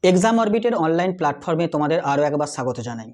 Exam অরবিটের online প্ল্যাটফর্মে তোমাদের আরও একবার স্বাগত জানাই।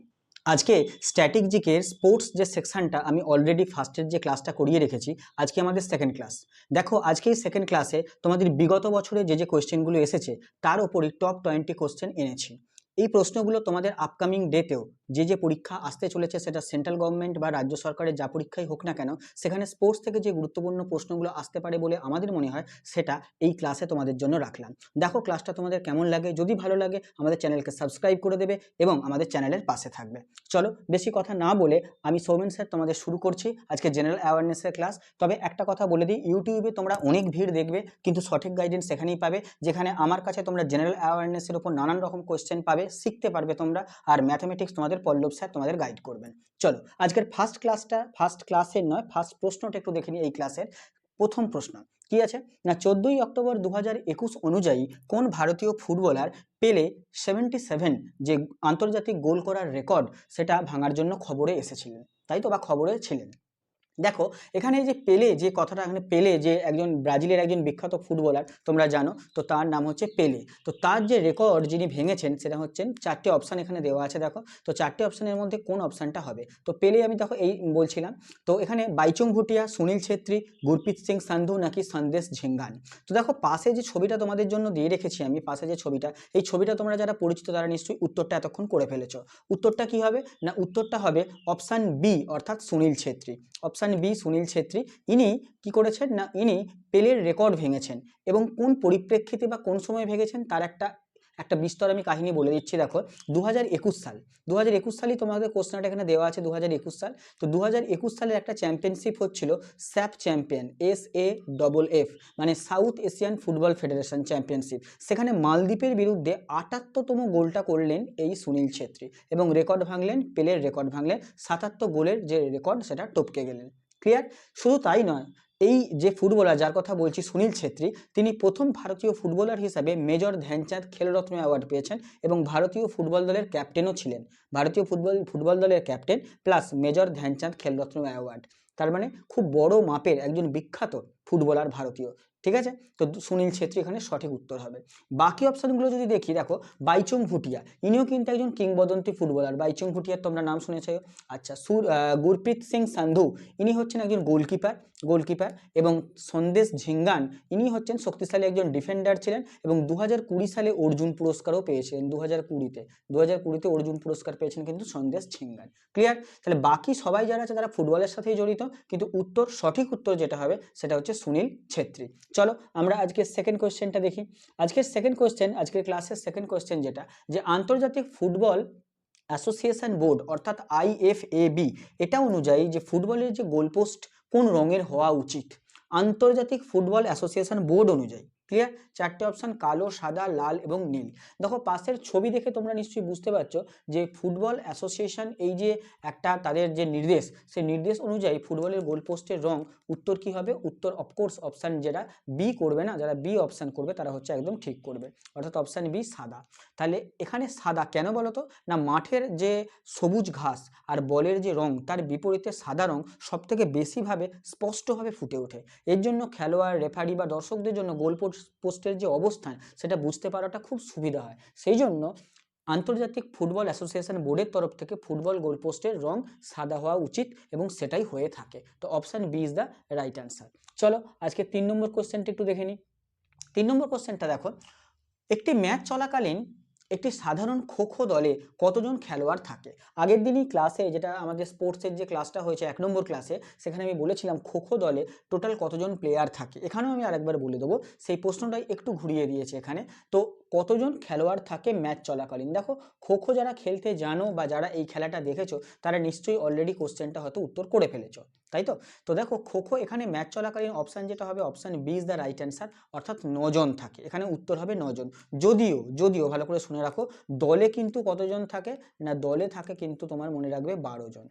আজকে স্ট্যাটিক জিকের স্পোর্টস যে সেকশনটা আমি অলরেডি ফার্স্টের যে ক্লাসটা করিয়ে রেখেছি, আজকে আমাদের সেকেন্ড ক্লাস। দেখো আজকে এই সেকেন্ড ক্লাসে তোমাদের বিগত বছরে যে কোয়েশ্চেনগুলো এসেছে তার উপরই টপ 20 কোশ্চেন এনেছি। এই প্রশ্নগুলো তোমাদের আপকামিং ডেতেও যে পরীক্ষা আসতে চলেছে, সেটা সেন্ট্রাল গভর্নমেন্ট বা রাজ্য সরকারের যা পরীক্ষাই হোক না কেন, সেখানে স্পোর্টস থেকে যে গুরুত্বপূর্ণ প্রশ্নগুলো আসতে পারে বলে আমাদের মনে হয়, সেটা এই ক্লাসে তোমাদের জন্য রাখলাম। দেখো ক্লাসটা তোমাদের কেমন লাগে, যদি ভালো লাগে আমাদের চ্যানেলকে সাবস্ক্রাইব করে দেবে এবং আমাদের চ্যানেলের পাশে থাকবে। চলো বেশি কথা না বলে আমি সৌমেন স্যার তোমাদের শুরু করছি আজকে জেনারেল অ্যাওয়ারনেসের ক্লাস। তবে একটা কথা বলে দিই, ইউটিউবে তোমরা অনেক ভিড় দেখবে, কিন্তু সঠিক গাইডেন্স সেখানেই পাবে যেখানে আমার কাছে তোমরা জেনারেল অ্যাওয়ারনেসের উপর নানান রকম কোয়েশ্চেন পাবে, শিখতে পারবে তোমরা। আর ম্যাথমেটিক্স তোমাদের পল্লব স্যার তোমাদের গাইড করবেন। চলো আজকের ফার্স্ট ক্লাসের নয়, ফার্স্ট প্রশ্নটা একটু দেখে নিই। এই ক্লাসের প্রথম প্রশ্ন কি আছে না, 14ই অক্টোবর 2021 অনুযায়ী কোন ভারতীয় ফুটবলার পেলে 77 যে আন্তর্জাতিক গোল করার রেকর্ড সেটা ভাঙার জন্য খবরে এসেছিলেন, তাই তো, বা খবরে ছিলেন? দেখো এখানে যে পেলে, যে কথাটা এখানে পেলে, যে একজন ব্রাজিলের একজন বিখ্যাত ফুটবলার তোমরা জানো, তো তার নাম হচ্ছে পেলে। তো তার যে রেকর্ড যিনি ভেঙেছেন সেটা হচ্ছেন, চারটে অপশান এখানে দেওয়া আছে দেখো, তো চারটে অপশানের মধ্যে কোন অপশানটা হবে? তো পেলে আমি দেখো এই বলছিলাম, তো এখানে বাইচুং ভুটিয়া, সুনীল ছেত্রী, গুরপ্রীত সিং সান্ধু নাকি সন্দেশ ঝিঙ্গান। তো দেখো পাশে যে ছবিটা তোমাদের জন্য দিয়ে রেখেছি আমি, পাশে যে ছবিটা, এই ছবিটা তোমরা যারা পরিচিত তারা নিশ্চয়ই উত্তরটা এতক্ষণ করে ফেলেছো। উত্তরটা কি হবে না, উত্তরটা হবে অপশান বি, অর্থাৎ সুনীল ছেত্রী। Option B Sunil Chhetri. ইনি কি করেছেন না, ইনি পেলের রেকর্ড ভেঙেছেন, এবং কোন পরিপ্রেক্ষিতে বা কোন সময় ভেঙেছেন তার একটা একটা বিস্তর আমি কাহিনী বলে দিচ্ছি। দেখো 2021 সাল, 2021 সালই তোমাদের কোশ্চেনটা এখানে দেওয়া আছে, 2021 সাল। তো 2021 সালের একটা চ্যাম্পিয়নশিপ হচ্ছিল স্যাপ চ্যাম্পিয়ন, SAFF, মানে south Asian football federation championship. সেখানে মালদ্বীপের বিরুদ্ধে 78তম গোলটা করলেন এই সুনীল ছেত্রী, এবং রেকর্ড ভাঙলেন, পেলের রেকর্ড ভাঙলেন, 77 গোলের যে রেকর্ড সেটা টপকে গেলেন। ক্লিয়ার? শুধু তাই নয়, এই যে ফুটবলার যার কথা বলছি সুনীল ছেত্রী, তিনি প্রথম ভারতীয় ফুটবলার হিসাবে মেজর ধ্যানচাঁদ খেলরত্ন অ্যাওয়ার্ড পেয়েছেন, এবং ভারতীয় ফুটবল দলের ক্যাপ্টেনও ছিলেন। ভারতীয় ফুটবল দলের captain plus major Dhyan Chand Khel Ratna award. তার মানে খুব বড় মাপের একজন বিখ্যাত ফুটবলার ভারতীয়। ঠিক আছে, তো সুনীল ছেত্রী এখানে সঠিক উত্তর হবে। বাকি অপশনগুলো যদি দেখি, দেখো বাইচুং ভুটিয়া, ইনিও কিন্তু একজন কিংবদন্তি ফুটবলার। বাইচুং ভুটিয়ার তোমরা নাম শুনেছ। আচ্ছা, গুরপ্রীত সিং সান্ধু, ইনি হচ্ছেন একজন গোলকিপার, এবং সন্দেশ ঝিঙ্গান, ইনি হচ্ছেন শক্তিশালী একজন ডিফেন্ডার ছিলেন, এবং 2020 সালে অর্জুন পুরস্কারও পেয়েছিলেন। 2020তে অর্জুন পুরস্কার পেয়েছেন কিন্তু সন্দেশ ঝিঙ্গান। ক্লিয়ার? তাহলে বাকি সবাই যারা আছে তারা ফুটবলের সাথেই জড়িত, কিন্তু সঠিক উত্তর যেটা হবে সেটা হচ্ছে সুনীল ছেত্রী। চলো আমরা আজকে সেকেন্ড কোয়েশ্চেনটা দেখি। আজকের ক্লাসের সেকেন্ড কোয়েশ্চেন যেটা, যে আন্তর্জাতিক ফুটবল অ্যাসোসিয়েশন বোর্ড অর্থাৎ IFAB, এটা অনুযায়ী যে ফুটবলের যে গোলপোস্ট কোন রঙের হওয়া উচিত? আন্তর্জাতিক ফুটবল অ্যাসোসিয়েশন বোর্ড অনুযায়ী। ক্লিয়ার? চারটে অপশন, কালো, সাদা, লাল এবং নীল। দেখো পাশের ছবি দেখে তোমরা নিশ্চয়ই বুঝতে পারছো যে ফুটবল অ্যাসোসিয়েশন এই যে একটা তাদের যে নির্দেশ, সেই নির্দেশ অনুযায়ী ফুটবলের গোলপোস্টের রং উত্তর কি হবে? উত্তর অফকোর্স অপশান যেটা বি করবে না, যারা বি অপশান করবে তারা হচ্ছে একদম ঠিক করবে, অর্থাৎ অপশান বি সাদা। তাহলে এখানে সাদা কেন বলো তো? না, মাঠের যে সবুজ ঘাস আর বলের যে রং তার বিপরীতে সাদা রং সব থেকে বেশিভাবে স্পষ্টভাবে ফুটে ওঠে। এর জন্য খেলোয়াড়, রেফারি বা দর্শকদের জন্য গোল পোস্টের যে অবস্থান সেটা বুঝতে পারাটা খুব সুবিধা হয়। সেই জন্য আন্তর্জাতিক ফুটবল অ্যাসোসিয়েশন বোর্ডের তরফ থেকে ফুটবল গোলপোস্টের রং সাদা হওয়া উচিত, এবং সেটাই হয়ে থাকে। তো option B is the right answer. চলো আজকে 3 নম্বর কোশ্চেনটা একটু দেখে নিই। 3 নম্বর কোশ্চেনটা দেখো, একটি ম্যাচ চলাকালীন একটি সাধারণ খো খো দলে কতজন খেলোয়াড় থাকে? আগের দিনই ক্লাসে, যেটা আমাদের স্পোর্টসের যে ক্লাসটা হয়েছে 1 নম্বর ক্লাসে, সেখানে আমি বলেছিলাম খো খো দলে টোটাল কতজন প্লেয়ার থাকে। এখানেও আমি আরেকবার বলে দেবো, সেই প্রশ্নটাই একটু ঘুরিয়ে দিয়েছে এখানে। তো কতজন খেলোয়াড় থাকে ম্যাচ চলাকালীন? দেখো খো খো যারা খেলতে জানো বা যারা এই খেলাটা দেখেছো তারা নিশ্চয়ই অলরেডি কোশ্চেনটা হয়তো উত্তর করে ফেলেছো, তাই তো? তো দেখো খো খো এখানে ম্যাচ চলাকালীন অপশান যেটা হবে, option B is the right answer, অর্থাৎ 9 জন থাকে। এখানে উত্তর হবে 9 জন। যদিও ভালো করে শুনে রাখো, দলে কিন্তু কতজন থাকে না, দলে থাকে কিন্তু তোমার মনে রাখবে 12 জন।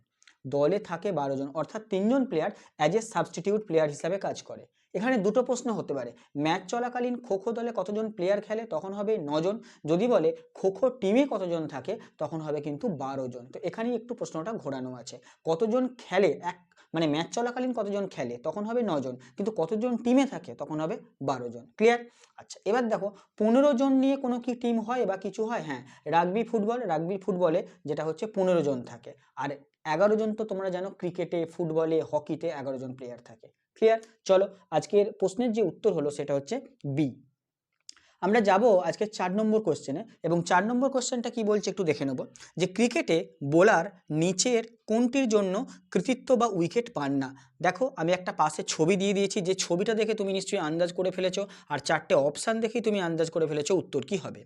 দলে থাকে 12 জন, অর্থাৎ 3 জন player as a substitute player হিসাবে কাজ করে। এখানে দুটো প্রশ্ন হতে পারে, ম্যাচ চলাকালীন খো খো দলে কতজন প্লেয়ার খেলে, তখন হবে 9 জন। যদি বলে খো খো টিমে কতজন থাকে, তখন হবে কিন্তু 12 জন। তো এখানেই একটু প্রশ্নটা ঘোরানো আছে, কতজন খেলে মানে ম্যাচ চলাকালীন কতজন খেলে তখন হবে 9 জন, কিন্তু কতজন টিমে থাকে তখন হবে 12 জন। ক্লিয়ার? আচ্ছা এবার দেখো 15 জন নিয়ে কোনো কি টিম হয় বা কিছু হয়? হ্যাঁ, রাগবি ফুটবলে যেটা হচ্ছে 15 জন থাকে, আর 11 জন তো তোমরা জানো ক্রিকেটে, ফুটবলে, হকিতে 11 জন প্লেয়ার থাকে। ক্লিয়ার? চলো আজকের প্রশ্নের যে উত্তর হলো সেটা হচ্ছে বি। আমরা যাব আজকে 4 নম্বর কোশ্চেনে, এবং 4 নম্বর কোশ্চেনটা কি বলছে একটু দেখে নেব, যে ক্রিকেটে বোলার নিচের কোনটির জন্য কৃতিত্ব বা উইকেট পান না। দেখো আমি একটা পাশে ছবি দিয়ে দিয়েছি, যে ছবিটা দেখে তুমি নিশ্চয়ই আন্দাজ করে ফেলেছো, আর 4টে অপশান দেখেই তুমি আন্দাজ করে ফেলেছো উত্তর কি হবে।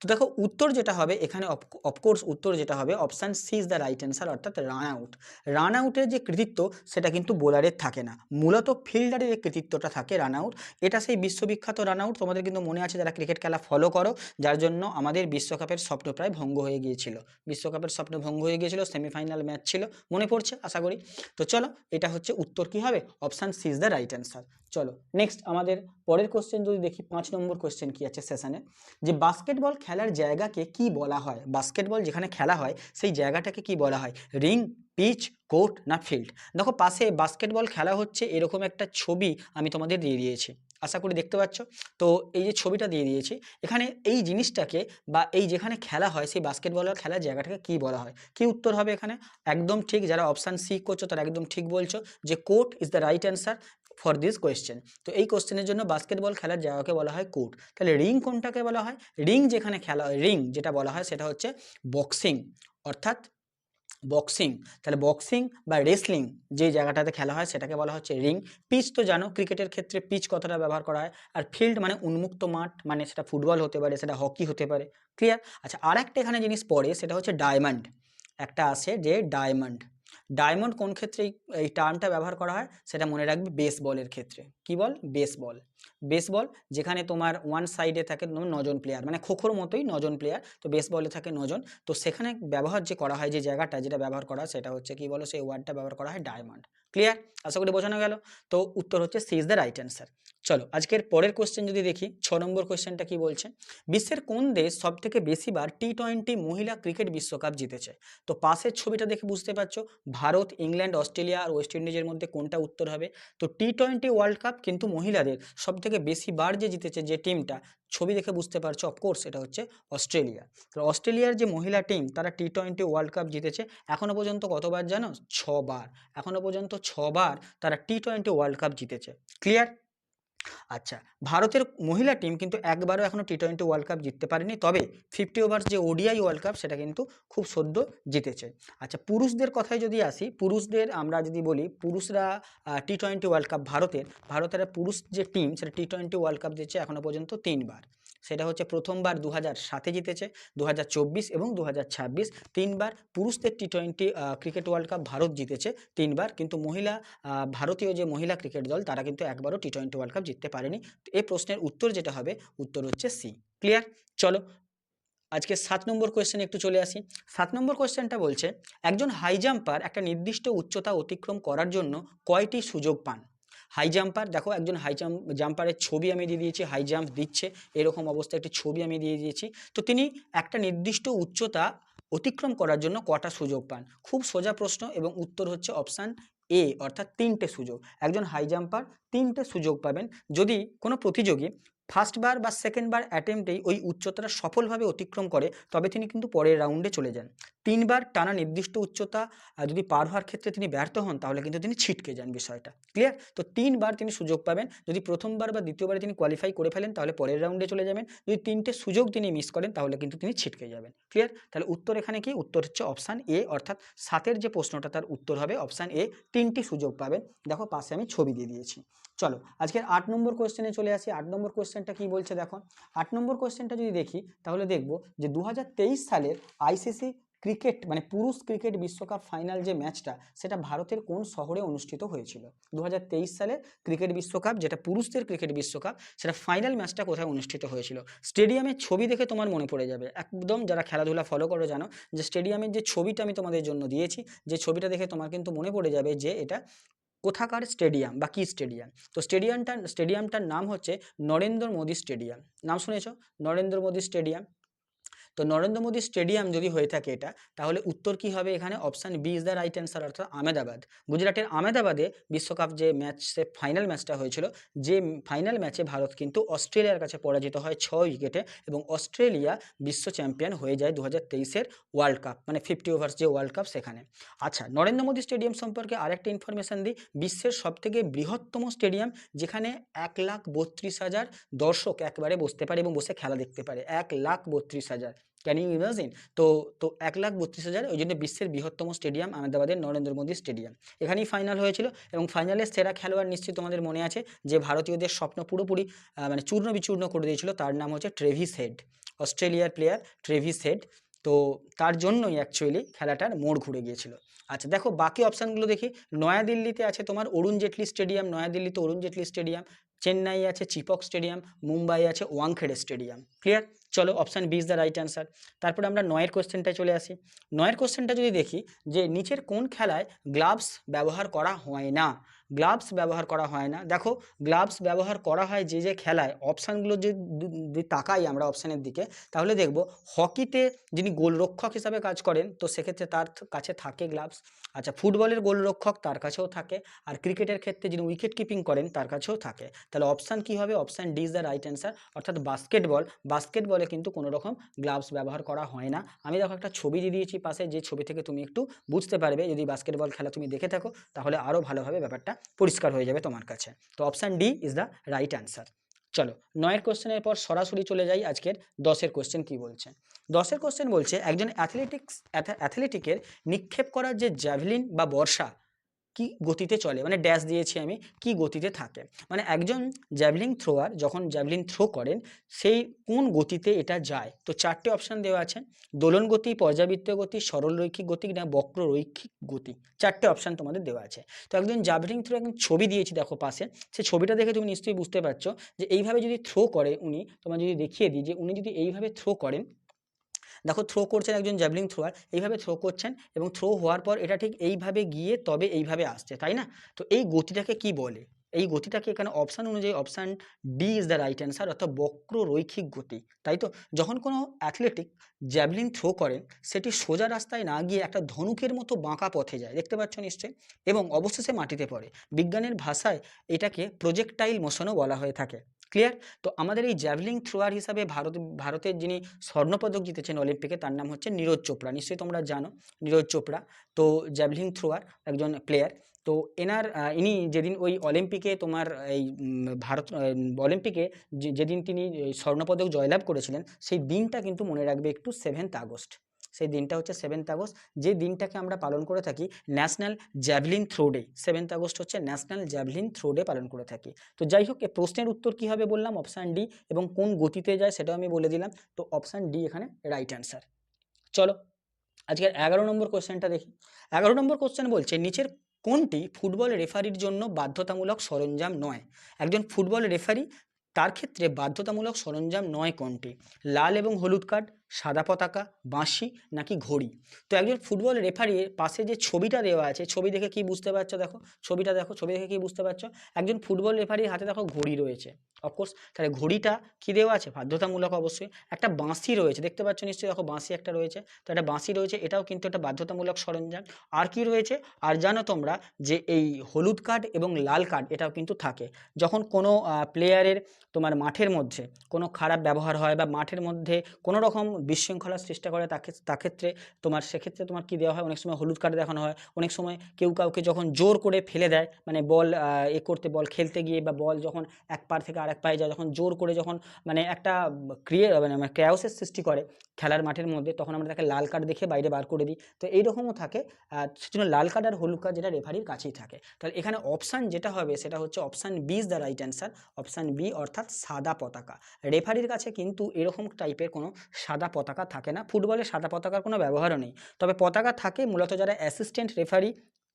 তো দেখো উত্তর যেটা হবে এখানে, অফকোর্স উত্তর যেটা হবে option C is the right answer, অর্থাৎ রান আউট। রান আউটের যে কৃতিত্ব সেটা কিন্তু বোলারের থাকে না, মূলত ফিল্ডারের এই কৃতিত্বটা থাকে রান আউট। এটা সেই বিশ্ববিখ্যাত রান আউট, তোমাদের কিন্তু মনে আছে যারা ক্রিকেট খেলা ফলো করো, যার জন্য আমাদের বিশ্বকাপের স্বপ্ন প্রায় ভঙ্গ হয়ে গিয়েছিল, বিশ্বকাপের স্বপ্ন ভঙ্গ হয়ে গিয়েছিল, সেমিফাইনাল ম্যাচ ছিল, মনে পড়ছে আশা করি। তো চলো এটা হচ্ছে উত্তর কি হবে, option C is the right answer. চলো নেক্সট আমাদের পরের কোশ্চেন যদি দেখি, 5 নম্বর কোশ্চেন কি আছে সেশনে, যে বাস্কেটবল খেলার জায়গাকে কি বলা হয়। বাস্কেটবল যেখানে খেলা হয় সেই জায়গাটাকে কি বলা হয়, রিং, পিচ, কোর্ট না ফিল্ড। দেখো পাশে বাস্কেটবল খেলা হচ্ছে এরকম একটা ছবি আমি তোমাদের দিয়ে দিয়েছি, আশা করি দেখতে পাচ্ছ। তো এই যে ছবিটা দিয়ে দিয়েছি, এখানে এই জিনিসটাকে বা এই যেখানে খেলা হয় সেই বাস্কেটবলের খেলার জায়গাটাকে কি বলা হয়, কি উত্তর হবে এখানে? একদম ঠিক, যারা অপশান সি করছো তারা একদম ঠিক বলছো, যে court is the right answer for this question. তো এই কোশ্চেনের জন্য বাস্কেটবল খেলার জায়গাকে বলা হয় কোর্ট। তাহলে রিং কোনটাকে বলা হয়? রিং যেখানে খেলা হয়, রিং যেটা বলা হয় সেটা হচ্ছে বক্সিং, অর্থাৎ বক্সিং। তাহলে বক্সিং বা রেসলিং যে জায়গাটাতে খেলা হয় সেটাকে বলা হচ্ছে রিং। পিচ তো জানো ক্রিকেটের ক্ষেত্রে পিচ কথাটা ব্যবহার করা হয়, আর ফিল্ড মানে উন্মুক্ত মাঠ, মানে সেটা ফুটবল হতে পারে, সেটা হকি হতে পারে। ক্লিয়ার? আচ্ছা আর একটা এখানে জিনিস পড়ে সেটা হচ্ছে ডায়মন্ড, একটা আছে যে ডায়মন্ড। ডায়মন্ড কোন ক্ষেত্রে এই টার্মটা ব্যবহার করা হয় সেটা মনে রাখবে, বেসবলের ক্ষেত্রে। কি বল? বেসবল। বেসবল যেখানে তোমার ওয়ান সাইডে থাকে 9 জন প্লেয়ার, মানে খোখোর মতোই 9 জন প্লেয়ার, তো বেসবলে থাকে 9 জন। তো সেখানে ব্যবহার যে করা হয়, যে জায়গাটা যেটা ব্যবহার করা হয় সেটা হচ্ছে কি বলো, সেই ওয়ার্ডটা ব্যবহার করা হয় ডায়মন্ড। ক্লিয়ার? আশা করি বোঝানো গেল। তো উত্তর হচ্ছে C is the right answer. চলো আজকের পরের কোশ্চেন যদি দেখি, 6 নম্বর কোশ্চেনটা কি বলছে, বিশ্বের কোন দেশ সব থেকে বেশিবার টি-20 মহিলা ক্রিকেট বিশ্বকাপ জিতেছে। তো পাশের ছবিটা দেখে বুঝতে পারছো ভারত, ইংল্যান্ড, অস্ট্রেলিয়া আর ওয়েস্ট ইন্ডিজের মধ্যে কোনটা উত্তর হবে। তো টি-20 ওয়ার্ল্ড কাপ কিন্তু মহিলাদের সব থেকে বেশি বার যে জিতেছে যে টিমটা, ছবি দেখে বুঝতে পারছো অফকোর্স এটা হচ্ছে অস্ট্রেলিয়া। তো অস্ট্রেলিয়ার যে মহিলা টিম তারা টি-20 ওয়ার্ল্ড কাপ জিতেছে এখনো পর্যন্ত কতবার জানো? 6 বার। এখনো পর্যন্ত 6 বার তারা টি-20 ওয়ার্ল্ড কাপ জিতেছে। ক্লিয়ার? আচ্ছা ভারতের মহিলা টিম কিন্তু একবারও এখনো টি-20 ওয়ার্ল্ড কাপ জিততে পারেনি, তবে 50 ওভার্স যে ওডিআই ওয়ার্ল্ড কাপ সেটা কিন্তু খুব সদ্য জিতেছে। আচ্ছা পুরুষদের কথায় যদি আসি, পুরুষদের আমরা যদি বলি, পুরুষরা টি-20 ওয়ার্ল্ড কাপ ভারতের পুরুষ যে টিম সেটা টি-20 ওয়ার্ল্ড কাপ জিতেছে এখনো পর্যন্ত 3 বার। সেটা হচ্ছে প্রথমবার 2007-এ জিতেছে, 2024 এবং 2026, 3বার পুরুষদের টি-20 ক্রিকেট ওয়ার্ল্ড কাপ ভারত জিতেছে 3বার, কিন্তু ভারতীয় যে মহিলা ক্রিকেট দল তারা কিন্তু একবারও টি-20 ওয়ার্ল্ড কাপ জিততে পারেনি। তো এই প্রশ্নের উত্তর যেটা হবে, উত্তর হচ্ছে সি। ক্লিয়ার? চলো আজকে 7 নম্বর কোয়েশ্চেন একটু চলে আসি। 7 নম্বর কোয়েশ্চেনটা বলছে, একজন হাই জাম্পার একটা নির্দিষ্ট উচ্চতা অতিক্রম করার জন্য কয়টি সুযোগ পান। হাই জাম্পার, দেখো একজন জাম্পারের ছবি আমি দিয়ে দিয়েছি, হাই জাম্প দিচ্ছে এরকম অবস্থায় একটি ছবি আমি দিয়ে দিয়েছি। তো তিনি একটা নির্দিষ্ট উচ্চতা অতিক্রম করার জন্য কটা সুযোগ পান। খুব সোজা প্রশ্ন, এবং উত্তর হচ্ছে অপশান এ, অর্থাৎ 3টে সুযোগ। একজন হাই জাম্পার 3টে সুযোগ পাবেন যদি কোনো প্রতিযোগী ফার্স্ট বার বা সেকেন্ড বার অ্যাটেম্পটেই ওই উচ্চতাটা সফলভাবে অতিক্রম করে, তবে তিনি কিন্তু পরের রাউন্ডে চলে যান। 3বার টানা নির্দিষ্ট উচ্চতা যদি পার হওয়ার ক্ষেত্রে তিনি ব্যর্থ হন তাহলে কিন্তু তিনি ছিটকে যান, বিষয়টা ক্লিয়ার? তো 3বার তিনি সুযোগ পাবেন, যদি প্রথমবার বা দ্বিতীয়বারে তিনি কোয়ালিফাই করে ফেলেন তাহলে পরের রাউন্ডে চলে যাবেন, যদি 3টে সুযোগ তিনি মিস করেন তাহলে কিন্তু তিনি ছিটকে যাবেন। ক্লিয়ার? তাহলে উত্তর এখানে কি? উত্তর হচ্ছে অপশান এ, অর্থাৎ 7-এর যে প্রশ্নটা তার উত্তর হবে অপশান এ, 3টি সুযোগ পাবেন। দেখো পাশে আমি ছবি দিয়ে দিয়েছি। চলো আজকের 8 নম্বর কোয়েশ্চেনে চলে আসি। 8 নম্বর কোয়েশ্চেনটা কি বলছে দেখো, 8 নম্বর কোয়েশ্চেনটা যদি দেখি তাহলে দেখব যে 2023 সালের আইসিসি ক্রিকেট মানে পুরুষ ক্রিকেট বিশ্বকাপ ফাইনাল যে ম্যাচটা সেটা ভারতের কোন শহরে অনুষ্ঠিত হয়েছিল। 2023 সালে ক্রিকেট বিশ্বকাপ, যেটা পুরুষদের ক্রিকেট বিশ্বকাপ, সেটা ফাইনাল ম্যাচটা কোথায় অনুষ্ঠিত হয়েছিল। স্টেডিয়ামের ছবি দেখে তোমার মনে পড়ে যাবে, একদম যারা খেলাধুলা ফলো করো জানো যে স্টেডিয়ামের যে ছবিটা আমি তোমাদের জন্য দিয়েছি, যে ছবিটা দেখে তোমার কিন্তু মনে পড়ে যাবে যে এটা কোথাকার স্টেডিয়াম বা কি স্টেডিয়াম। তো স্টেডিয়ামটার নাম হচ্ছে নরেন্দ্র মোদী স্টেডিয়াম। নাম শুনেছ? নরেন্দ্র মোদী স্টেডিয়াম। তো নরেন্দ্র মোদী স্টেডিয়াম যদি হয়ে থাকে এটা, তাহলে উত্তর কি হবে এখানে? Option B is the right answer, অর্থাৎ আহমেদাবাদ। গুজরাটের আহমেদাবাদে বিশ্বকাপ যে ম্যাচে ফাইনাল ম্যাচটা হয়েছিল, যে ফাইনাল ম্যাচে ভারত কিন্তু অস্ট্রেলিয়ার কাছে পরাজিত হয় 6 উইকেটে, এবং অস্ট্রেলিয়া বিশ্ব চ্যাম্পিয়ন হয়ে যায় 2023-এর ওয়ার্ল্ড কাপ, মানে 50 ওভার্স যে ওয়ার্ল্ড কাপ সেখানে। আচ্ছা, নরেন্দ্র মোদী স্টেডিয়াম সম্পর্কে আরেকটা ইনফরমেশন দিই। বিশ্বের সবথেকে বৃহত্তম স্টেডিয়াম, যেখানে 1,32,000 দর্শক একবারে বসতে পারে এবং বসে খেলা দেখতে পারে। 1,32,000, ক্যান ইউ ইমাজিন? তো তো 1,32,000, ওই জন্য বিশ্বের বৃহত্তম স্টেডিয়াম আহমেদাবাদের নরেন্দ্র মোদী স্টেডিয়াম। এখানেই ফাইনাল হয়েছিল, এবং ফাইনালের সেরা খেলোয়াড় নিশ্চয়ই তোমাদের মনে আছে, যে ভারতীয়দের স্বপ্ন পুরোপুরি মানে চূর্ণ বিচূর্ণ করে দিয়েছিল, তার নাম হচ্ছে ট্রেভিস হেড, অস্ট্রেলিয়ার প্লেয়ার ট্রেভিস হেড। তো তার জন্যই অ্যাকচুয়ালি খেলাটার মোড় ঘুরে গিয়েছিল। আচ্ছা দেখো বাকি অপশানগুলো দেখি। নয়াদিল্লিতে আছে তোমার অরুণ জেটলি স্টেডিয়াম, নয়াদিল্লিতে অরুণ জেটলি স্টেডিয়াম। চেন্নাই আছে চিপক স্টেডিয়াম, মুম্বাই আছে ওয়াংখেড়ে স্টেডিয়াম। ক্লিয়ার? চলো, option B is the right answer. তারপরে আমরা নয়ের কোশ্চেনটায় চলে আসি। নয়ের কোশ্চেনটা যদি দেখি, যে নিচের কোন খেলায় গ্লাভস ব্যবহার করা হয় না? গ্লাভস ব্যবহার করা হয় না। দেখো, গ্লাভস ব্যবহার করা হয় যে যে খেলায়, অপশানগুলো যদি তাকাই আমরা অপশানের দিকে, তাহলে দেখব হকিতে যিনি গোলরক্ষক হিসাবে কাজ করেন, তো সেক্ষেত্রে তার কাছে থাকে গ্লাভস। আচ্ছা, ফুটবলের গোলরক্ষক, তার কাছেও থাকে। আর ক্রিকেটের ক্ষেত্রে যিনি উইকেট কিপিং করেন, তার কাছেও থাকে। তাহলে অপশান কি হবে? Option D is the right answer, অর্থাৎ বাস্কেটবলে কিন্তু কোনো রকম গ্লাভস ব্যবহার করা হয় না। আমি দেখো একটা ছবি দিয়ে দিয়েছি পাশে, যে ছবি থেকে তুমি একটু বুঝতে পারবে, যদি বাস্কেটবল খেলা তুমি দেখে থাকো, তাহলে আরও ভালোভাবে ব্যাপারটা পরিষ্কার হয়ে যাবে তোমার কাছে। তো option D is the right answer. চলো, 9এর কোশ্চেনের পর সরাসরি চলে যাই আজকের 10এর কোশ্চেন কি বলছে। 10এর কোশ্চেন বলছে, একজন অ্যাথলেটিকের নিক্ষেপ করার যে জ্যাভলিন বা বর্ষা কি গতিতে চলে, মানে ড্যাশ দিয়েছি আমি, কি গতিতে থাকে। মানে একজন জ্যাভলিন থ্রোয়ার যখন জ্যাভলিন থ্রো করেন, সেই কোন গতিতে এটা যায়। তো 4টে অপশান দেওয়া আছে: দোলন গতি, পর্যাবৃত্ত গতি, সরল রৈখিক গতি, না বক্র রৈখিক গতি। 4টে অপশান তোমাদের দেওয়া আছে। তো একজন জ্যাভলিন থ্রো, একজন ছবি দিয়েছি দেখো পাশে, সেই ছবিটা দেখে তুমি নিশ্চয়ই বুঝতে পারছো যে এইভাবে যদি থ্রো করে উনি, তোমার যদি দেখিয়ে দিই, যে উনি যদি এইভাবে থ্রো করেন, দেখো থ্রো করছেন একজন জ্যাভলিন থ্রোয়ার, এইভাবে থ্রো করছেন, এবং থ্রো হওয়ার পর এটা ঠিক এইভাবে গিয়ে তবে এইভাবে আসছে, তাই না? তো এই গতিটাকে কি বলে? এই গতিটাকে এখানে অপশান অনুযায়ী option D is the right answer, অর্থাৎ বক্র রৈখিক গতি। তাই তো, যখন কোনো অ্যাথলেটিক জ্যাভলিন থ্রো করেন, সেটি সোজা রাস্তায় না গিয়ে একটা ধনুকের মতো বাঁকা পথে যায়, দেখতে পাচ্ছ নিশ্চয়ই, এবং অবশেষে মাটিতে পড়ে। বিজ্ঞানের ভাষায় এটাকে প্রজেক্টাইল মোশনও বলা হয়ে থাকে। ক্লিয়ার? তো আমাদের এই জ্যাভলিন থ্রোয়ার হিসাবে ভারতের যিনি স্বর্ণপদক জিতেছেন অলিম্পিকে, তার নাম হচ্ছে নীরজ চোপড়া। নিশ্চয়ই তোমরা জানো নীরজ চোপড়া। তো জ্যাভলিন থ্রোয়ার একজন প্লেয়ার। তো ইনি যেদিন ওই অলিম্পিকে তোমার এই ভারত অলিম্পিকে যেদিন তিনি স্বর্ণপদক জয়লাভ করেছিলেন, সেই দিনটা কিন্তু মনে রাখবে একটু, 7th আগস্ট। সেই দিনটা হচ্ছে 7th আগস্ট, যে দিনটাকে আমরা পালন করে থাকি national javelin throw day. 7th August হচ্ছে ন্যাশনাল জ্যাভলিন থ্রো ডে পালন করে থাকি। তো যাই হোক, এই প্রশ্নের উত্তর কী হবে বললাম, অপশান ডি, এবং কোন গতিতে যায় সেটাও আমি বলে দিলাম। তো অপশান ডি এখানে রাইট অ্যান্সার। চলো, আজকের 11 নম্বর কোশ্চেনটা দেখি। 11 নম্বর কোশ্চেন বলছে, নিচের কোনটি ফুটবল রেফারির জন্য বাধ্যতামূলক সরঞ্জাম নয়? একজন ফুটবল রেফারি, তার ক্ষেত্রে বাধ্যতামূলক সরঞ্জাম নয় কোনটি? লাল এবং হলুদ কার্ড, সাদা পতাকা, বাঁশি, নাকি ঘড়ি? তো একজন ফুটবল রেফারির পাশে যে ছবিটা দেওয়া আছে, ছবি দেখে কি বুঝতে পারছো? দেখো ছবিটা, দেখো ছবি দেখে কি বুঝতে পারছো? একজন ফুটবল রেফারির হাতে দেখো ঘড়ি রয়েছে, অফকোর্স। তাহলে ঘড়িটা কি দেওয়া আছে? বাধ্যতামূলক অবশ্যই। একটা বাঁশি রয়েছে, দেখতে পাচ্ছ নিশ্চয়ই, দেখো বাঁশি একটা রয়েছে। তো একটা বাঁশি রয়েছে, এটাও কিন্তু একটা বাধ্যতামূলক সরঞ্জাম। আর কি রয়েছে? আর জানো তোমরা যে এই হলুদ কার্ড এবং লাল কার্ড এটাও কিন্তু থাকে। যখন কোনো প্লেয়ারের তোমার মাঠের মধ্যে কোনো খারাপ ব্যবহার হয়, বা মাঠের মধ্যে কোনো রকম বিশৃঙ্খলার সৃষ্টি করে, সেক্ষেত্রে তোমার কি দেওয়া হয়? অনেক সময় হলুদ কার্ড দেখানো হয়। অনেক সময় কেউ কাউকে যখন জোর করে ফেলে দেয়, মানে বল বল খেলতে গিয়ে, বা বল যখন এক পার থেকে আরেক পায়ে যায়, যখন জোর করে, যখন মানে একটা মানে ক্যাওসের সৃষ্টি করে খেলার মাঠের মধ্যে, তখন আমরা তাকে লাল কার্ড দেখে বাইরে বার করে দিই। তো এইরকমও থাকে। সেজন্য লাল কার্ড আর হলুদ কার্ড যেটা রেফারির কাছেই থাকে। তাহলে এখানে অপশান যেটা হবে সেটা হচ্ছে option B is the right answer, option B, অর্থাৎ সাদা পতাকা। রেফারির কাছে কিন্তু এরকম টাইপের কোনো সাদা পতাকা থাকে না। ফুটবলে সাদা পতাকার কোনো ব্যবহারও নেই। তবে পতাকা থাকে মূলত যারা অ্যাসিস্ট্যান্ট রেফারি,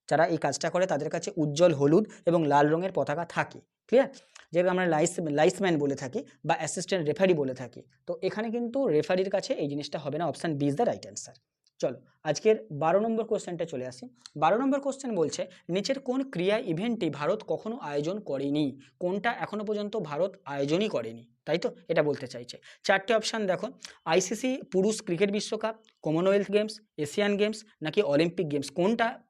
যারা এই কাজটা করে, তাদের কাছে উজ্জ্বল হলুদ এবং লাল রঙের পতাকা থাকে। ক্লিয়ার? যেটা আমরা লাইসম্যান বলে থাকি, বা অ্যাসিস্ট্যান্ট রেফারি বলে থাকি। তো এখানে কিন্তু রেফারির কাছে এই জিনিসটা হবে না। Option B is the right answer. চলো, আজকের 12 নম্বর কোশ্চেনটা চলে আসি। 12 নম্বর কোশ্চেন বলছে, নিচের কোন ক্রীড়া ইভেন্টটি ভারত কখনো আয়োজন করেনি? কোনটা এখনো পর্যন্ত ভারত আয়োজনই করেনি? তাই তো এটা বলতে চাইছে। চারটে অপশান দেখো, আইসিসি পুরুষ ক্রিকেট বিশ্বকাপ, কমনওয়েলথ গেমস, এশিয়ান গেমস নাকি অলিম্পিক গেমস,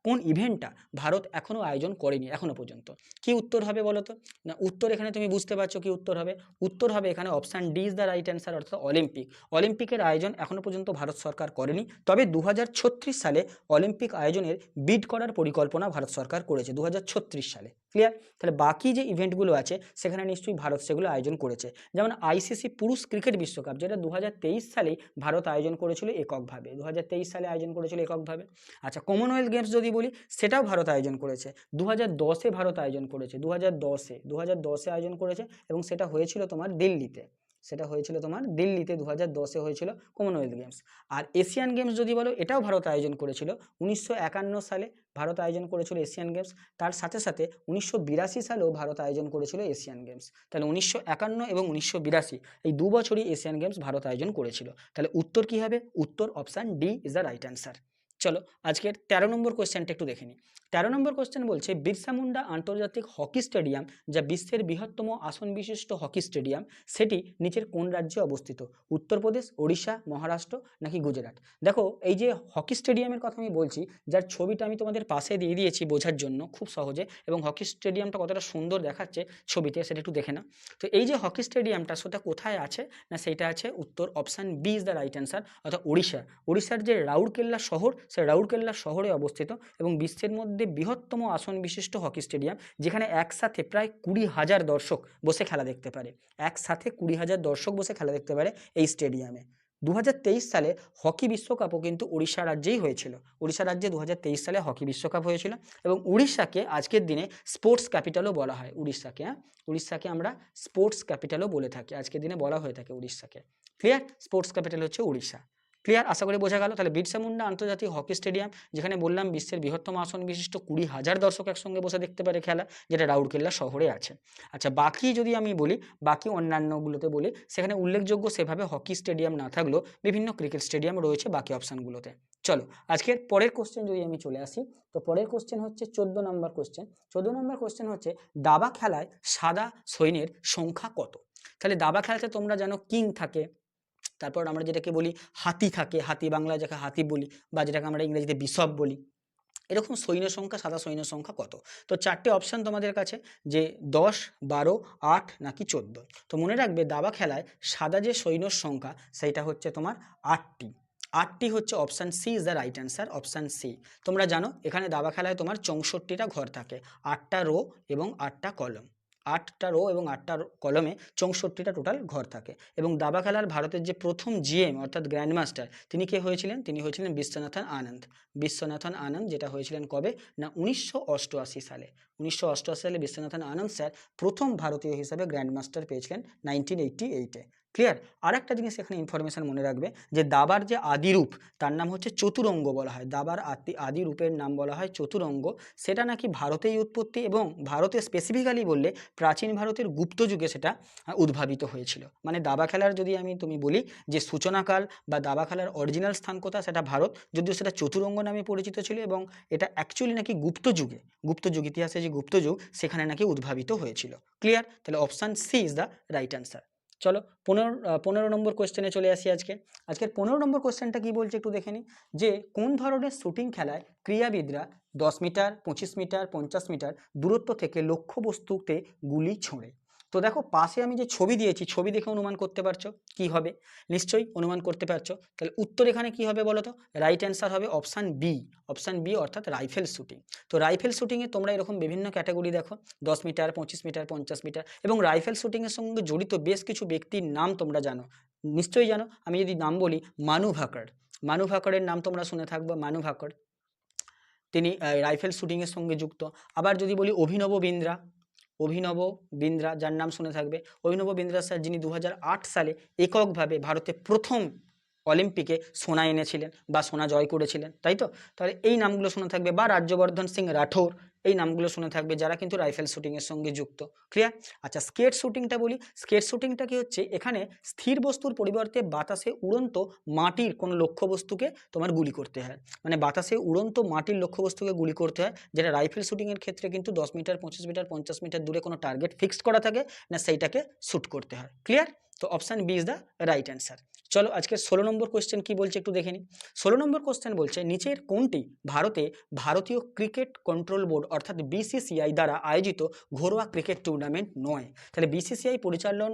কোন ইভেন্টটা ভারত এখনও আয়োজন করেনি এখনও পর্যন্ত? কি উত্তর হবে বলো তো? না, উত্তর এখানে তুমি বুঝতে পারছো কি উত্তর হবে? উত্তর হবে এখানে option D is the right answer, অর্থাৎ অলিম্পিক। অলিম্পিকের আয়োজন এখনও পর্যন্ত ভারত সরকার করেনি, তবে 2036 সালে অলিম্পিক আয়োজনের বিড করার পরিকল্পনা ভারত সরকার করেছে 2036 সালে। ক্লিয়ার? তাহলে বাকি যে ইভেন্টগুলো আছে সেখানে নিশ্চয়ই ভারত সেগুলো আয়োজন করেছে। যেমন আইসিসি পুরুষ ক্রিকেট বিশ্বকাপ, যেটা 2023 সালেই ভারত আয়োজন করেছিল এককভাবে, 2023 সালে আয়োজন করেছিল এককভাবে। আচ্ছা, কমনওয়েলথ গেমস যদি বলি, সেটাও ভারত আয়োজন করেছে 2010-এ, ভারত আয়োজন করেছে 2010-এ আয়োজন করেছে, এবং সেটা হয়েছিল তোমার দিল্লিতে। 2010-এ হয়েছিল কমনওয়েলথ গেমস। আর এশিয়ান গেমস যদি বলো, এটাও ভারত আয়োজন করেছিল 1951 সালে ভারত আয়োজন করেছিল এশিয়ান গেমস। তার সাথে সাথে 1982 সালেও ভারত আয়োজন করেছিল এশিয়ান গেমস। তাহলে 1951 এবং 1982 এই 2 বছরই এশিয়ান গেমস ভারত আয়োজন করেছিল। তাহলে উত্তর কি হবে? উত্তর option D is the right answer. চলো আজকের 13 নম্বর কোয়েশ্চেনটা একটু দেখে নিই। 13 নম্বর কোয়েশ্চেন বলছে, বিরসা মুন্ডা আন্তর্জাতিক হকি স্টেডিয়াম, যা বিশ্বের বৃহত্তম আসন বিশিষ্ট হকি স্টেডিয়াম, সেটি নিচের কোন রাজ্যে অবস্থিত? উত্তরপ্রদেশ, ওড়িশা, মহারাষ্ট্র নাকি গুজরাট? দেখো, এই যে হকি স্টেডিয়ামের কথা আমি বলছি, যার ছবিটা আমি তোমাদের পাশে দিয়ে দিয়েছি বোঝার জন্য খুব সহজে, এবং হকি স্টেডিয়ামটা কতটা সুন্দর দেখাচ্ছে ছবিতে সেটা একটু দেখে নাও। তো এই যে হকি স্টেডিয়ামটা, সেটা কোথায় আছে? না, সেইটা আছে উত্তর option B is the right answer, অর্থাৎ ওড়িশার যে রাউরকেল্লা শহর, সেই রাউরকেল্লা শহরে অবস্থিত, এবং বিশ্বের মধ্যে বৃহত্তম আসন বিশিষ্ট হকি স্টেডিয়াম, যেখানে একসাথে প্রায় 20,000 দর্শক বসে খেলা দেখতে পারে। একসাথে 20,000 দর্শক বসে খেলা দেখতে পারে এই স্টেডিয়ামে। 2023 সালে হকি বিশ্বকাপও কিন্তু উড়িষ্যা রাজ্যেই হয়েছিল। উড়িষ্যা রাজ্যে 2023 সালে হকি বিশ্বকাপ হয়েছিল, এবং উড়িষ্যাকে আজকের দিনে স্পোর্টস ক্যাপিটালও বলা হয়। উড়িষ্যাকে আমরা স্পোর্টস ক্যাপিটালও বলে থাকি, আজকের দিনে বলা হয়ে থাকে উড়িষ্যাকে। ক্লিয়ার? স্পোর্টস ক্যাপিটাল হচ্ছে উড়িষ্যা। ক্লিয়ার? আশা করি বোঝা গেল। তাহলে বিরসা মুন্ডা আন্তর্জাতিক হকি স্টেডিয়াম, যেখানে বললাম বিশ্বের বৃহত্তম আসন বিশিষ্ট 20,000 দর্শক একসঙ্গে বসে দেখতে পারে খেলা, যেটা রাউরকেল্লা শহরে আছে। আচ্ছা, বাকি যদি আমি বলি, বাকি অন্যান্যগুলোতে বলি, সেখানে উল্লেখযোগ্য সেভাবে হকি স্টেডিয়াম না থাকলেও বিভিন্ন ক্রিকেট স্টেডিয়াম রয়েছে বাকি অপশানগুলোতে। চলো আজকের পরের কোশ্চেন যদি আমি চলে আসি, তো পরের কোশ্চেন হচ্ছে 14 নম্বর কোশ্চেন। 14 নম্বর কোশ্চেন হচ্ছে, দাবা খেলায় সাদা সৈন্যের সংখ্যা কত? তাহলে দাবা খেলাতে তোমরা জানো কিং থাকে, তারপর আমরা যেটাকে বলি হাতি থাকে, হাতি বাংলায় যাকে হাতি বলি, বা যেটাকে আমরা ইংরেজিতে বিশপ বলি। এরকম সৈন্য সংখ্যা, সাদা সৈন্য সংখ্যা কত? তো চারটে অপশান তোমাদের কাছে, যে 10, 12, 8 নাকি 14। তো মনে রাখবে, দাবা খেলায় সাদা যে সৈন্যর সংখ্যা, সেইটা হচ্ছে তোমার 8টি। 8টি হচ্ছে option C is the right answer, option C. তোমরা জানো এখানে দাবা খেলায় তোমার 64টা ঘর থাকে, 8টা রো এবং 8টা কলম। 8টা রো এবং 8টা কলমে 64টা টোটাল ঘর থাকে। এবং দাবা খেলার ভারতের যে প্রথম জিএম অর্থাৎ গ্র্যান্ড মাস্টার, তিনি কে হয়েছিলেন? তিনি হয়েছিলেন বিশ্বনাথন আনন্দ। যেটা হয়েছিলেন কবে? না 1988 সালে। 1988 সালে বিশ্বনাথন আনন্দ স্যার প্রথম ভারতীয় হিসাবে গ্র্যান্ড মাস্টার পেয়েছিলেন 1988-এ। ক্লিয়ার? আর একটা জিনিস এখানে ইনফরমেশন মনে রাখবে, যে দাবার যে আদি রূপ, তার নাম হচ্ছে চতুরঙ্গ বলা হয়। দাবার আদি রূপের নাম বলা হয় চতুরঙ্গ। সেটা নাকি ভারতেই উৎপত্তি, এবং ভারতে স্পেসিফিক্যালি বললে প্রাচীন ভারতের গুপ্ত যুগে সেটা উদ্ভাবিত হয়েছিল। মানে দাবা খেলার যদি তুমি বলি যে সূচনাকাল বা দাবা খেলার অরিজিনাল স্থান কোথা, সেটা ভারত, যদিও সেটা চতুরঙ্গ নামে পরিচিত ছিল, এবং এটা অ্যাকচুয়ালি নাকি গুপ্ত যুগ, ইতিহাসে যে গুপ্ত যুগ, সেখানে নাকি উদ্ভাবিত হয়েছিল। ক্লিয়ার? তাহলে option C is the right answer. চলো 15 নম্বর কোয়েশ্চেনে চলে আসি। আজকের 15 নম্বর কোয়েশ্চেনটা কি বলছে একটু দেখে নিই, যে কোন ধরনের শুটিং খেলায় ক্রীড়াবিদরা 10 মিটার, 25 মিটার, 50 মিটার দূরত্ব থেকে লক্ষ্যবস্তুতে গুলি ছোঁড়ে? তো দেখো, পাশে আমি যে ছবি দিয়েছি, ছবি দেখে অনুমান করতে পারছো কি হবে? নিশ্চয়ই অনুমান করতে পারছো। তাহলে উত্তর এখানে কি হবে বলো তো? রাইট অ্যান্সার হবে অপশান বি, অর্থাৎ রাইফেল শুটিং। তো রাইফেল শুটিংয়ে তোমরা এরকম বিভিন্ন ক্যাটাগরি দেখো, 10 মিটার, 25 মিটার, 50 মিটার, এবং রাইফেল শুটিংয়ের সঙ্গে জড়িত বেশ কিছু ব্যক্তির নাম তোমরা জানো, নিশ্চয়ই জানো। আমি যদি নাম বলি, মানু ভাকরের নাম তোমরা শুনে থাকবো। মানু ভাকর, তিনি রাইফেল শুটিংয়ের সঙ্গে যুক্ত। আবার যদি বলি অভিনব বিন্দ্রা, যার নাম শুনে থাকবে। অভিনব বিন্দ্রা স্যার, যিনি 2008 সালে এককভাবে ভারতে প্রথম অলিম্পিকে সোনা এনেছিলেন বা সোনা জয় করেছিলেন, তাই তো? তাহলে এই নামগুলো শোনা থাকবে, বা রাজ্যবর্ধন সিং রাঠৌর, এই নামগুলো শুনে থাকবে যারা কিন্তু রাইফেল শুটিংয়ের সঙ্গে যুক্ত। ক্লিয়ার? আচ্ছা, স্কেট শুটিংটা বলি। স্কেট শুটিংটা কি হচ্ছে, এখানে স্থির বস্তুর পরিবর্তে বাতাসে উড়ন্ত মাটির কোনো লক্ষ্যবস্তুকে তোমার গুলি করতে হয়, মানে বাতাসে উড়ন্ত মাটির লক্ষ্যবস্তুকে গুলি করতে হয়, যেটা রাইফেল শুটিংয়ের ক্ষেত্রে কিন্তু 10 মিটার, 25 মিটার, 50 মিটার দূরে কোনো টার্গেট ফিক্সড করা থাকে না, সেইটাকে শ্যুট করতে হয়। ক্লিয়ার? তো option B is the right answer. চলো আজকে 16 নম্বর কোয়েশ্চেন কি বলছে একটু দেখে নিই। 16 নম্বর কোয়েশ্চেন বলছে, নিচের কোনটি ভারতে ভারতীয় ক্রিকেট কন্ট্রোল বোর্ড অর্থাৎ বিসিসিআই দ্বারা আয়োজিত ঘরোয়া ক্রিকেট টুর্নামেন্ট নয়? তাহলে বিসিসিআই পরিচালন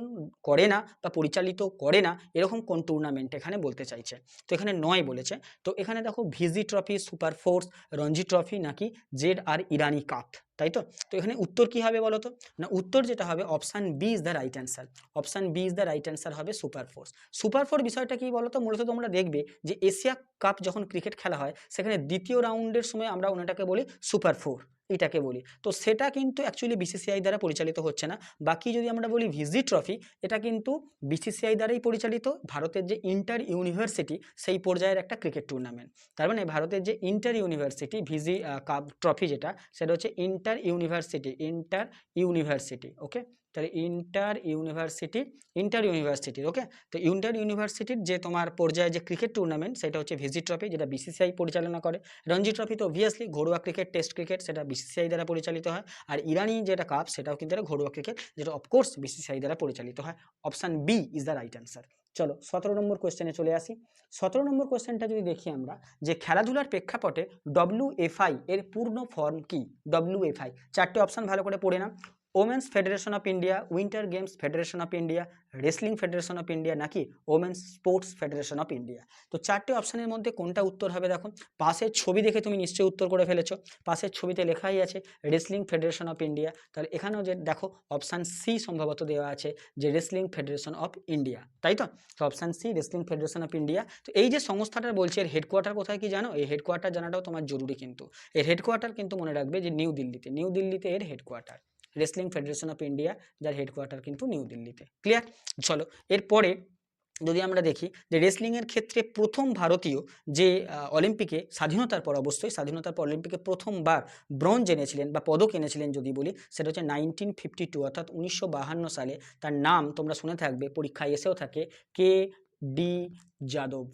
করে না বা পরিচালিত করে না এরকম কোন টুর্নামেন্ট এখানে বলতে চাইছে। তো এখানে নয় বলেছে। তো এখানে দেখো ভিজি trophy, super force, Ranji trophy নাকি জেড আর ইরানি কাপ, তাই তো? তো এখানে উত্তর কি হবে বলো তো? না, উত্তর যেটা হবে option B is the right answer. Option B is the right answer হবে সুপার ফোর্স। সুপার ফোর বিষয়টা কি বলো তো? মূলত তোমরা দেখবে যে এশিয়া কাপ যখন ক্রিকেট খেলা হয় সেখানে দ্বিতীয় রাউন্ডের সময় আমরা ওনাটাকে বলি সুপার ফোর, এটাকে বলি। তো সেটা কিন্তু অ্যাকচুয়ালি বিসিসিআই দ্বারা পরিচালিত হচ্ছে না। বাকি যদি আমরা বলি ভিজি ট্রফি, এটা কিন্তু বিসিসিআই দ্বারাই পরিচালিত, ভারতের যে ইন্টার ইউনিভার্সিটি সেই পর্যায়ের একটা ক্রিকেট টুর্নামেন্ট। তার মানে ভারতের যে ইন্টার ইউনিভার্সিটি ভিজি কাপ ট্রফি যেটা, সেটা হচ্ছে ইন্টার ইউনিভার্সিটি, ওকে? তাহলে ইন্টার ইউনিভার্সিটি, ওকে? তো ইন্টার ইউনিভার্সিটির যে তোমার পর্যায়ে যে ক্রিকেট টুর্নামেন্ট সেটা হচ্ছে ভিজি ট্রফি, যেটা বিসিসিআই পরিচালনা করে। রঞ্জি ট্রফি তো অবভিয়াসলি ঘরোয়া ক্রিকেট, টেস্ট ক্রিকেট, সেটা বিসিসিআই দ্বারা পরিচালিত হয়। আর ইরানি যেটা কাপ সেটাও কিন্তু একটা ঘরোয়া ক্রিকেট, যেটা অফকোর্স বিসিসিআই দ্বারা পরিচালিত হয়। Option B is the right answer. চলো 17 নম্বর কোয়েশ্চেনে চলে আসি। 17 নম্বর কোয়েশ্চেনটা যদি দেখি আমরা, যে খেলাধুলার প্রেক্ষাপটে WFI এর পূর্ণ ফর্ম কি? WFI, চারটে অপশান ভালো করে পড়ে না। Women's federation of India, winter games federation of India, wrestling federation of India নাকি women's sports federation of India. তো চারটে অপশানের মধ্যে কোনটা উত্তর হবে? দেখো পাশের ছবি দেখে তুমি নিশ্চয়ই উত্তর করে ফেলেছো। পাশের ছবিতে লেখাই আছে রেসলিং ফেডারেশন অফ ইন্ডিয়া। তাহলে এখানেও যে দেখো অপশান সি সম্ভবত দেওয়া আছে, যে রেসলিং ফেডারেশন অফ ইন্ডিয়া, তাই তো? তো option C wrestling federation of India. তো এই যে সংস্থাটা বলছে এর হেডকোয়ার্টার কোথায় কি জানো? এই হেডকোয়ার্টার জানাটাও তোমার জরুরি কিন্তু। এর হেডকোয়ার্টার কিন্তু মনে রাখবে যে নিউ দিল্লিতে এর headquarter, wrestling federation of India, যার হেডকোয়ার্টার কিন্তু নিউ দিল্লিতে। ক্লিয়ার? চলো এরপরে যদি আমরা দেখি যে রেসলিংয়ের ক্ষেত্রে প্রথম ভারতীয় যে অলিম্পিকে স্বাধীনতার পর, অবশ্যই স্বাধীনতার পর অলিম্পিকে প্রথমবার ব্রোঞ্জ এনেছিলেন বা পদক এনেছিলেন যদি বলি, সেটা হচ্ছে 1952 অর্থাৎ 1952 সালে। তার নাম তোমরা শুনে থাকবে, পরীক্ষায় এসেও থাকে, কে ডি যাদব।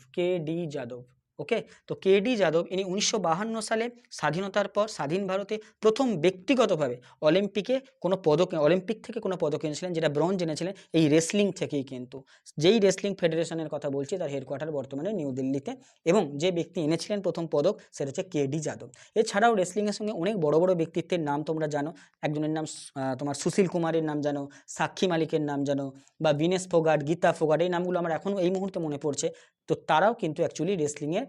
ওকে? তো কে ডি যাদব ইনি 1952 সালে স্বাধীনতার পর স্বাধীন ভারতে প্রথম ব্যক্তিগতভাবে অলিম্পিক থেকে কোনো পদক এনেছিলেন, যেটা ব্রোঞ্জ এনেছিলেন এই রেসলিং থেকেই কিন্তু। যেই রেসলিং ফেডারেশনের কথা বলছি তার হেডকোয়ার্টার বর্তমানে নিউ দিল্লিতে, এবং যে ব্যক্তি এনেছিলেন প্রথম পদক সেটা হচ্ছে কে ডি যাদব। এছাড়াও রেসলিংয়ের সঙ্গে অনেক বড় বড় ব্যক্তিত্বের নাম তোমরা জানো। একজনের নাম তোমার সুশীল কুমারের নাম জানো, সাক্ষী মালিকের নাম জানো, বা বিনেশ ফোগাট, গীতা ফোগাট, এই নামগুলো আমার এখনও এই মুহূর্তে মনে পড়ছে। তো তারাও কিন্তু অ্যাকচুয়ালি রেসলিংয়ের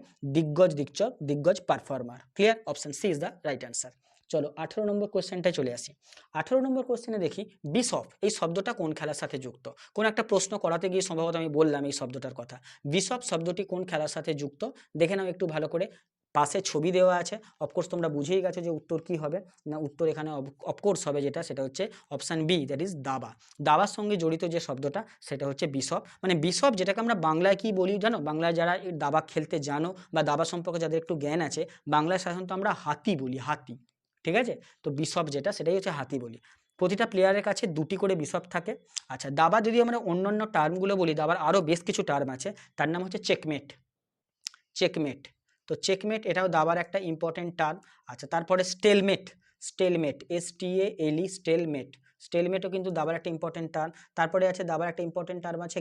দিগ্গজ performer. Clear? Option C is the right answer. চলো 18 নম্বর কোয়েশ্চেনটায় চলে আসি। 18 নম্বর কোয়েশ্চেনে দেখি বিশপ এই শব্দটা কোন খেলার সাথে যুক্ত? কোন একটা প্রশ্ন করাতে গিয়ে সম্ভবত আমি বললাম এই শব্দটার কথা। বিশপ শব্দটি কোন খেলার সাথে যুক্ত? দেখে নাও একটু ভালো করে। পাশে ছবি দেওয়া আছে, অফকোর্স তোমরা বুঝেই গেছো যে উত্তর কি হবে। না, উত্তর এখানে অফকোর্স হবে সেটা হচ্ছে অপশান বি, দ্যাট ইজ দাবা। দাবার সঙ্গে জড়িত যে শব্দটা সেটা হচ্ছে বিশপ। মানে বিশপ যেটাকে আমরা বাংলায় কি বলি জানো? বাংলায় যারা এই দাবা খেলতে জানো বা দাবা সম্পর্কে যাদের একটু জ্ঞান আছে, বাংলায় সাধারণত আমরা হাতি বলি, হাতি। ঠিক আছে? তো বিশপ যেটা সেটাই হচ্ছে হাতি বলি। প্রতিটা প্লেয়ারের কাছে দুটি করে বিশপ থাকে। আচ্ছা, দাবা যদি আমরা অন্যান্য টার্মগুলো বলি, দাবার আরও বেশ কিছু টার্ম আছে, তার নাম হচ্ছে চেকমেট। তো চেকমেট এটাও দাবার একটা ইম্পর্টেন্ট টার্ম। আচ্ছা, তারপরে স্টেলমেট, স্টেলমেটও কিন্তু দাবার একটা ইম্পর্টেন্ট টার্ম। তারপরে আছে দাবার একটা ইম্পর্টেন্ট টার্ম আছে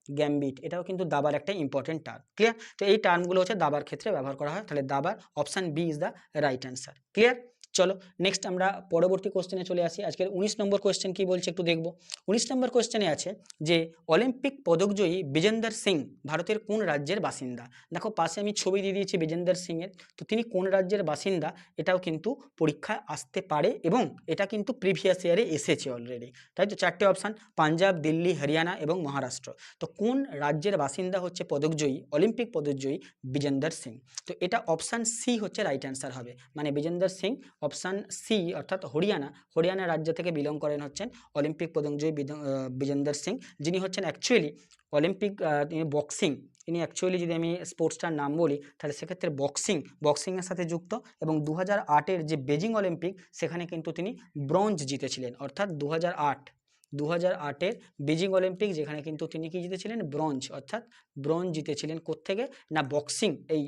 গ্যাম্বিট, এটাও কিন্তু দাবার একটা ইম্পর্টেন্ট টার্ম। ক্লিয়ার? তো এই টার্মগুলো হচ্ছে দাবার ক্ষেত্রে ব্যবহার করা হয়। তাহলে দাবার option B is the right answer. Clear? চলো নেক্সট আমরা পরবর্তী কোশ্চেনে চলে আসি। আজকের 19 নম্বর কোশ্চেন কি বলছে একটু দেখব। 19 নম্বর কোশ্চেনে আছে যে অলিম্পিক পদকজয়ী বিজেন্দর সিং ভারতের কোন রাজ্যের বাসিন্দা? দেখো পাশে আমি ছবি দিয়ে দিয়েছি বিজেন্দর সিংয়ের। তো তিনি কোন রাজ্যের বাসিন্দা এটাও কিন্তু পরীক্ষায় আসতে পারে, এবং এটা কিন্তু প্রিভিয়াস ইয়ারে এসেছে অলরেডি। তাই তো? চারটে অপশান, পাঞ্জাব, দিল্লি, হরিয়ানা এবং মহারাষ্ট্র। তো কোন রাজ্যের বাসিন্দা হচ্ছে অলিম্পিক পদকজয়ী বিজেন্দর সিং? তো এটা অপশান সি হচ্ছে রাইট অ্যান্সার হবে। মানে বিজেন্দর সিং অপশান সি অর্থাৎ হরিয়ানা রাজ্য থেকে বিলং করেন হচ্ছেন অলিম্পিক পদকজয়ী বিজেন্দর সিং, যিনি হচ্ছেন অ্যাকচুয়ালি অলিম্পিক বক্সিং, ইনি অ্যাকচুয়ালি যদি আমি স্পোর্টসটার নাম বলি তাহলে সেক্ষেত্রে বক্সিংয়ের সাথে যুক্ত, এবং 2008-এর যে বেজিং অলিম্পিক সেখানে কিন্তু তিনি ব্রোঞ্জ জিতেছিলেন, অর্থাৎ 2008-এর বেজিং অলিম্পিক যেখানে কিন্তু তিনি কি জিতেছিলেন, ব্রোঞ্জ জিতেছিলেন। কোত্থেকে না বক্সিং এই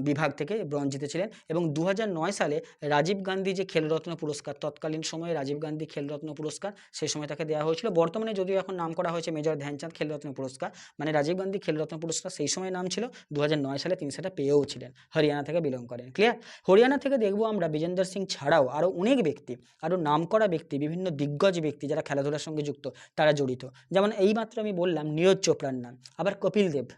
বিভাগ থেকে ব্রোঞ্জ জিতেছিলেন। এবং 2009 সালে রাজীব গান্ধী যে খেলরত্ন পুরস্কার, তৎকালীন সময়ে রাজীব গান্ধী খেলরত্ন পুরস্কার সেই সময় তাকে দেওয়া হয়েছিল, বর্তমানে যদিও এখন নাম করা হয়েছে মেজর ধ্যানচাঁদ খেলরত্ন পুরস্কার, মানে রাজীব গান্ধী খেলরত্ন পুরস্কার সেই সময় নাম ছিল, 2009 সালে তিনি সেটা পেয়েও ছিলেন, হরিয়ানা থেকে বিলং করেন। ক্লিয়ার? হরিয়ানা থেকে দেখবো আমরা বিজেন্দর সিং ছাড়াও আরও অনেক ব্যক্তি, আরও নামকরা ব্যক্তি, বিভিন্ন দিগ্গজ ব্যক্তি যারা খেলাধুলার সঙ্গে যুক্ত, তারা জড়িত। যেমন এইমাত্র আমি বললাম নীরজ চোপড়ার নাম, আবার কপিল দেব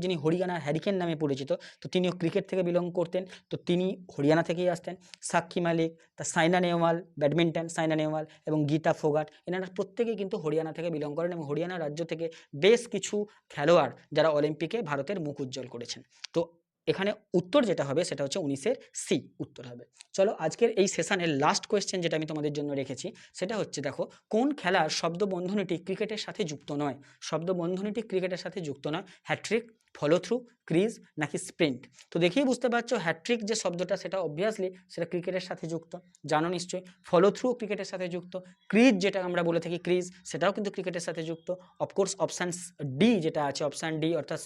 যিনি হরিয়ানার হ্যারিকেন নামে পরিচিত, তো তিনিও ক্রিকেট থেকে বিলং করতেন, তো তিনি হরিয়ানা থেকেই আসতেন। সাক্ষী মালিক, তা সাইনা নেহওয়াল, ব্যাডমিন্টন সাইনা নেহওয়াল এবং গীতা ফোগাট, এনারা প্রত্যেকেই কিন্তু হরিয়ানা থেকে বিলং করেন, এবং হরিয়ানা রাজ্য থেকে বেশ কিছু খেলোয়াড় যারা অলিম্পিকে ভারতের মুখ উজ্জ্বল করেছেন। তো এখানে উত্তর যেটা হবে সেটা হচ্ছে 19-এর সি উত্তর হবে। চলো আজকের এই সেশনের লাস্ট কোয়েশ্চেন যেটা আমি তোমাদের জন্য রেখেছি সেটা হচ্ছে, দেখো কোন খেলার শব্দবন্ধনীটি ক্রিকেটের সাথে যুক্ত নয়? শব্দবন্ধনীটি ক্রিকেটের সাথে যুক্ত নয়, হ্যাট্রিক, ফলো থ্রু, ক্রিজ নাকি স্প্রিন্ট? তো দেখেই বুঝতে পারছো হ্যাট্রিক যে শব্দটা সেটা অবভিয়াসলি সেটা ক্রিকেটের সাথে যুক্ত, জানো নিশ্চয়ই। ফলো থ্রু ক্রিকেটের সাথে যুক্ত, ক্রিজ যেটা আমরা বলে থাকি ক্রিজ সেটাও কিন্তু ক্রিকেটের সাথে যুক্ত। অফকোর্স অপশান ডি যেটা আছে, অপশান ডি অর্থাৎ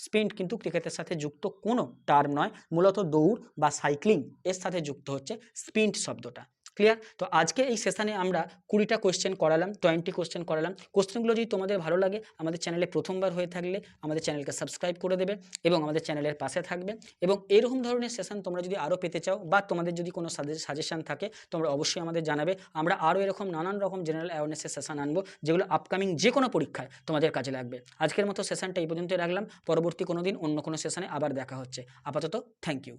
স্প্রিন্ট কিন্তু ক্রিকেটের সাথে যুক্ত কোনো টার্ম নয়, মূলত দৌড় বা সাইক্লিং এর সাথে যুক্ত হচ্ছে স্প্রিন্ট শব্দটা। ক্লিয়ার? তো আজকে এই সেশনে আমরা 20টা কোয়েশ্চেন করালাম, 20 কোয়েশ্চেন করালাম। কোয়েশ্চেনগুলো যদি তোমাদের ভালো লাগে, আমাদের চ্যানেলে প্রথমবার হয়ে থাকলে আমাদের চ্যানেলকে সাবস্ক্রাইব করে দেবে এবং আমাদের চ্যানেলের পাশে থাকবে। এবং এরকম ধরনের সেশন তোমরা যদি আরও পেতে চাও বা তোমাদের যদি কোনো সাজেশন থাকে তোমরা অবশ্যই আমাদের জানাবে। আমরা আরও এরকম নানান রকম জেনারেল অ্যাওয়ারনেসের সেশন আনবো যেগুলো আপকামিং যে কোনো পরীক্ষায় তোমাদের কাজে লাগবে। আজকের মতো সেশনটা এই পর্যন্তই রাখলাম, পরবর্তী কোনো দিন অন্য কোনো সেশনে আবার দেখা হচ্ছে। আপাতত থ্যাংক ইউ।